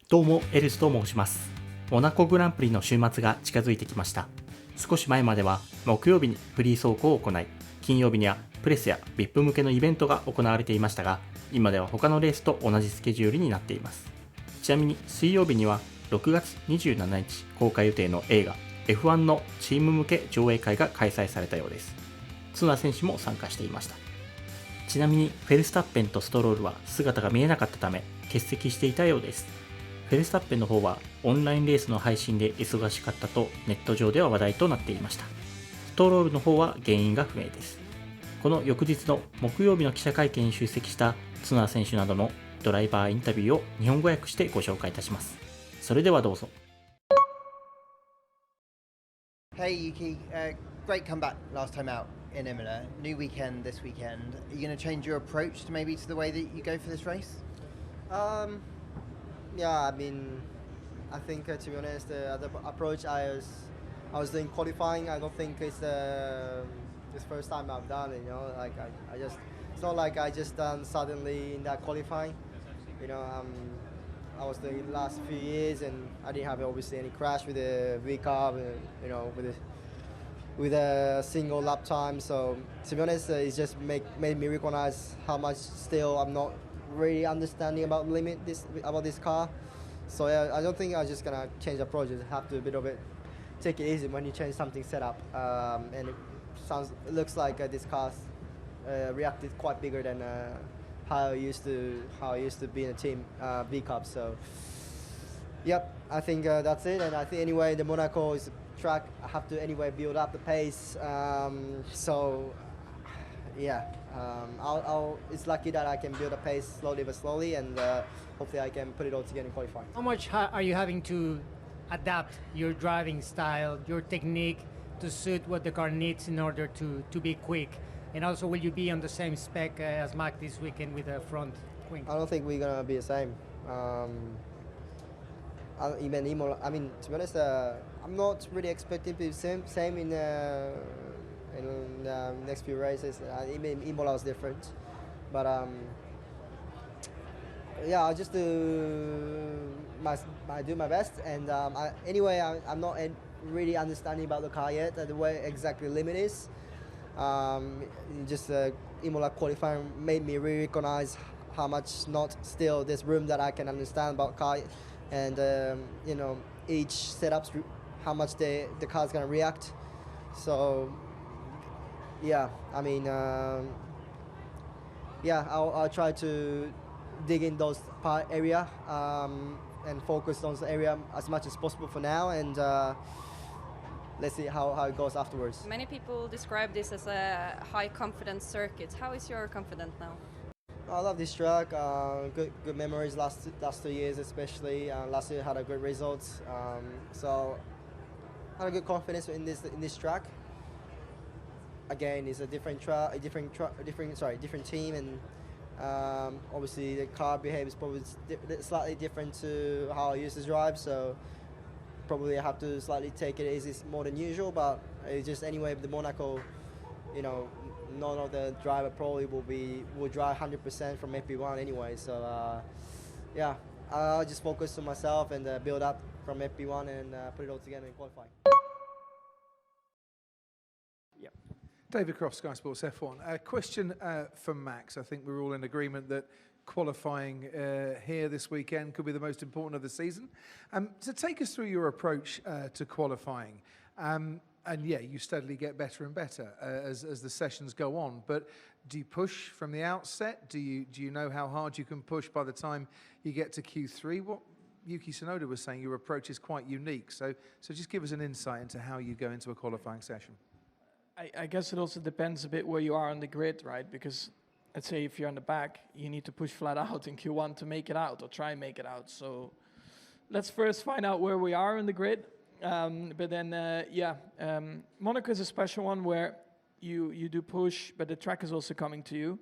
どうもエルズと申します。モナコグランプリの週末が近づいてきました。少し前までは木曜日にフリー走行を行い、金曜日にはプレスや VIP 向けのイベントが行われていましたが、今では他のレースと同じスケジュールになっています。ちなみに水曜日には6月27日公開予定の映画 F1 のチーム向け上映会が開催されたようです。角田選手も参加していました。ちなみにフェルスタッペンとストロールは姿が見えなかったため欠席していたようです。フェルスタッペンの方はオンラインレースの配信で忙しかったとネット上では話題となっていました。ストロールの方は原因が不明です。この翌日の木曜日の記者会見に出席した角田選手などのドライバーインタビューを日本語訳してご紹介いたします。それではどうぞ。Hey Yuki, great comeback last time out in Imola. New weekend this weekend. Are you going to change your approach to maybe to the way that you go for this race? Yeah, I mean, I think to be honest, the approach I was doing qualifying. I don't think it's this first time I've done it. You know, like I just it's not like I just done suddenly in that qualifying. You know, I was doing it the last few years, and I didn't have obviously any crash with the V carb. You know, with a single lap time. So to be honest, it's just made me recognize how much still I'm not really understanding about this car. So yeah, I don't think I'm just gonna change approach. Just have to a bit of it, take it easy when you change something setup. And it looks like this car reacted quite bigger than how I used to be in a team V Cup. So yep, I think that's it. And I think anyway, the Monaco is a track. I have to anyway build up the pace. So yeah, it's lucky that I can build a pace slowly but slowly, and hopefully I can put it all together in qualifying. How much are you having to adapt your driving style, your technique to suit what the car needs in order to be quick? And also, will you be on the same spec as Mac this weekend with the front wing? I don't think we're gonna be the same. Even Imola, I mean, to be honest, I'm not really expecting to be the same in the next few races. Even Imola was different, but yeah, I'll just do my best. And anyway, I'm not really understanding about the car yet, the way exactly the limit is. Just Imola qualifying made me really recognize how much not still there's room that I can understand about car, and you know, each setups how much the car's gonna react. So yeah, I mean, yeah, I'll try to dig in those part area and focus on the area as much as possible for now, and let's see how it goes afterwards. Many people describe this as a high confidence circuit. How is your confidence now? I love this track. Good memories last 2 years, especially. Last year had a good results, so I had a good confidence in this track. Again, it's a different team, and obviously the car behaves probably slightly different to how I used to drive. So probably I have to slightly take it easy more than usual. But it's just anyway, the Monaco, you know, none of the driver probably will drive 100% from FP1 anyway. So yeah, I'll just focus on myself and build up from FP1 and put it all together in qualifying. David Croft, Sky Sports F1. A question from Max. I think we're all in agreement that qualifying here this weekend could be the most important of the season. So take us through your approach to qualifying. And yeah, you steadily get better and better as the sessions go on. But do you push from the outset? Do you know how hard you can push by the time you get to Q3? What Yuki Tsunoda was saying, your approach is quite unique. So just give us an insight into how you go into a qualifying session. I guess it also depends a bit where you are on the grid, right? Because let's say if you're on the back, you need to push flat out in Q1 to make it out or try and make it out. So let's first find out where we are on the grid. But then, Monaco is a special one where you do push, but the track is also coming to you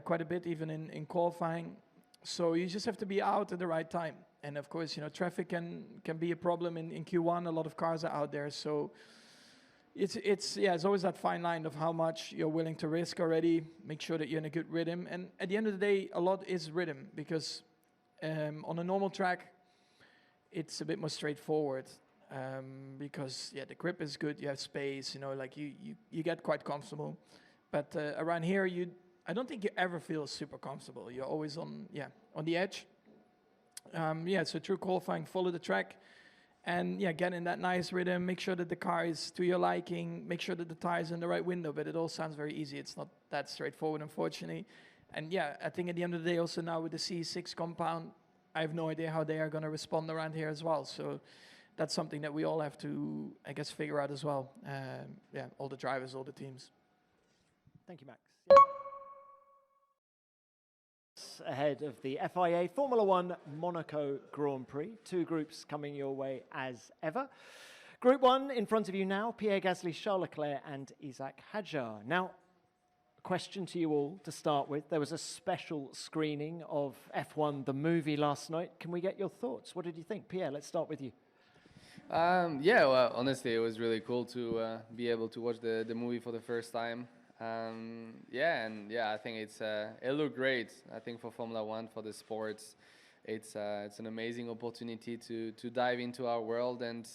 quite a bit, even in qualifying. So you just have to be out at the right time. And of course, you know, traffic can be a problem in Q1. A lot of cars are out there. So it's always that fine line of how much you're willing to risk already. Make sure that you're in a good rhythm, and at the end of the day, a lot is rhythm because on a normal track, it's a bit more straightforward because the grip is good, you have space, like you get quite comfortable. But around here, I don't think you ever feel super comfortable. You're always on the edge. So through qualifying, follow the track. And get in that nice rhythm, make sure that the car is to your liking, make sure that the tire's in the right window, but it all sounds very easy. It's not that straightforward, unfortunately. And I think at the end of the day, also now with the C6 compound, I have no idea how they are going to respond around here as well. So that's something that we all have to, I guess, figure out as well. All the drivers, all the teams. Thank you, Max. Ahead of the FIA Formula One Monaco Grand Prix. Two groups coming your way as ever. Group 1 in front of you now, Pierre Gasly, Charles Leclerc and Isaac Hadjar. Now, a question to you all to start with. There was a special screening of F1 the movie last night. Can we get your thoughts? What did you think? Pierre, let's start with you. Well, honestly, it was really cool to be able to watch the movie for the first time. I think it looked great. I think for Formula One, for the sports, it's an amazing opportunity to dive into our world, and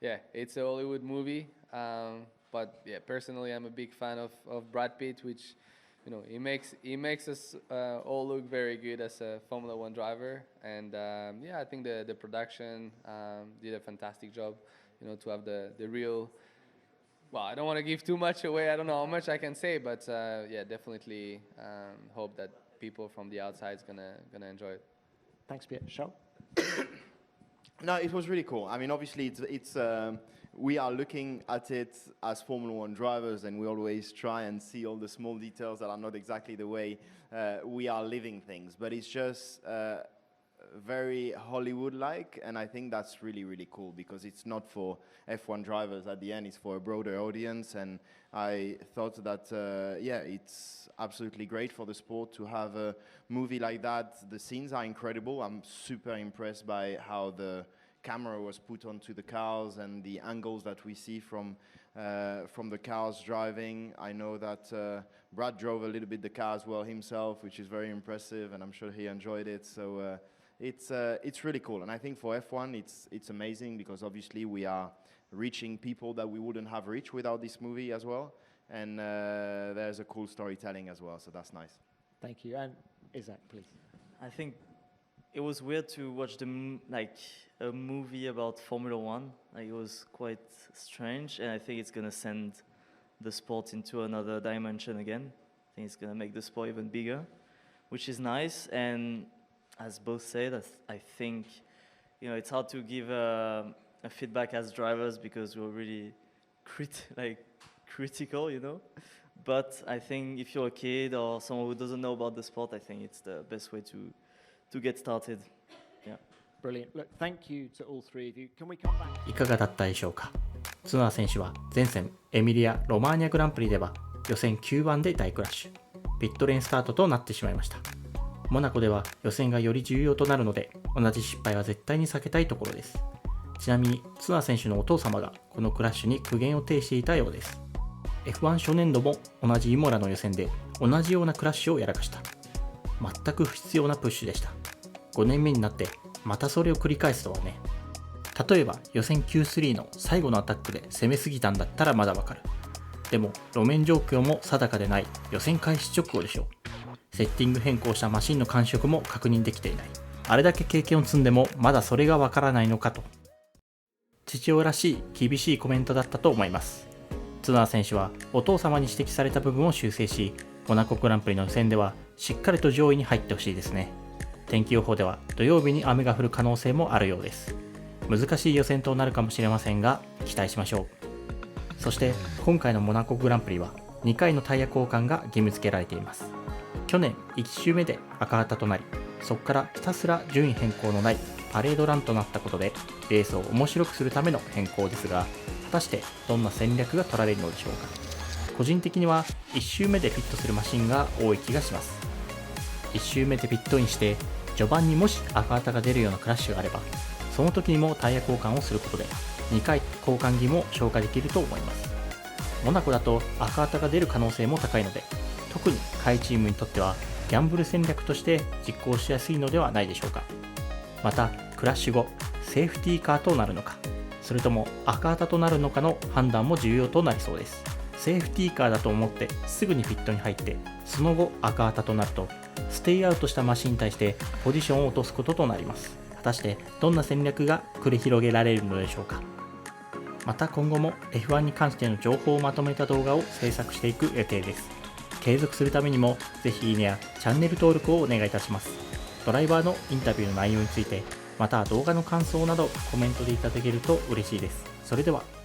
it's a Hollywood movie. But personally, I'm a big fan of Brad Pitt, which he makes us all look very good as a Formula One driver. And I think the production did a fantastic job. To have the real. Well, I don't want to give too much away. I don't know how much I can say, but definitely hope that people from the outside is gonna enjoy it. Thanks, Pierre. Charles? No, it was really cool. I mean, obviously, it's we are looking at it as Formula One drivers, and we always try and see all the small details that are not exactly the way we are living things. But it's just very Hollywood-like, and I think that's really, really cool because it's not for F1 drivers at the end, it's for a broader audience, and I thought that, it's absolutely great for the sport to have a movie like that. The scenes are incredible. I'm super impressed by how the camera was put onto the cars and the angles that we see from the cars driving. I know that Brad drove a little bit the car as well himself, which is very impressive, and I'm sure he enjoyed it. So it's really cool, and I think for F1 it's amazing because obviously we are reaching people that we wouldn't have reached without this movie as well, and there's a cool storytelling as well, so that's nice. Thank you. And Isaac, please. I think it was weird to watch a movie about Formula One. It was quite strange, and I think it's gonna send the sport into another dimension again. I think it's gonna make the sport even bigger, which is nice. And as both said, I think it's hard to give a feedback as drivers because we're really critical, But I think if you're a kid or someone who doesn't know about the sport, I think it's the best way to get started. Yeah. Brilliant. Look, thank you to all three of you. Can we come back? いかがだったでしょうか。角田選手は前線エミリア・ロマーニャグランプリでは予選9番で大クラッシュ、ピットレーンスタートとなってしまいました。モナコでは予選がより重要となるので、同じ失敗は絶対に避けたいところです。ちなみに角田選手のお父様がこのクラッシュに苦言を呈していたようです。F1 初年度も同じイモラの予選で同じようなクラッシュをやらかした。全く不必要なプッシュでした。5年目になってまたそれを繰り返すとはね。例えば予選 Q3 の最後のアタックで攻めすぎたんだったらまだわかる。でも路面状況も定かでない予選開始直後でしょう。セッティング変更したマシンの感触も確認できていない。あれだけ経験を積んでもまだそれがわからないのかと。父親らしい厳しいコメントだったと思います。角田選手はお父様に指摘された部分を修正し、モナコグランプリの予選ではしっかりと上位に入ってほしいですね。天気予報では土曜日に雨が降る可能性もあるようです。難しい予選となるかもしれませんが期待しましょう。そして今回のモナコグランプリは2回のタイヤ交換が義務付けられています。去年1周目で赤旗となり、そこからひたすら順位変更のないパレードランとなったことでレースを面白くするための変更ですが、果たしてどんな戦略が取られるのでしょうか。個人的には1周目でピットするマシンが多い気がします。1周目でピットインして序盤にもし赤旗が出るようなクラッシュがあれば、その時にもタイヤ交換をすることで2回交換義務を消化できると思います。モナコだと赤旗が出る可能性も高いので、特に下位チームにとってはギャンブル戦略として実行しやすいのではないでしょうか。またクラッシュ後、セーフティーカーとなるのか、それとも赤旗となるのかの判断も重要となりそうです。セーフティーカーだと思ってすぐにピットに入って、その後赤旗となるとステイアウトしたマシンに対してポジションを落とすこととなります。果たしてどんな戦略が繰り広げられるのでしょうか。また今後も F1 に関しての情報をまとめた動画を制作していく予定です。継続するためにもぜひいいねやチャンネル登録をお願いいたします。ドライバーのインタビューの内容について、また動画の感想などコメントでいただけると嬉しいです。それでは。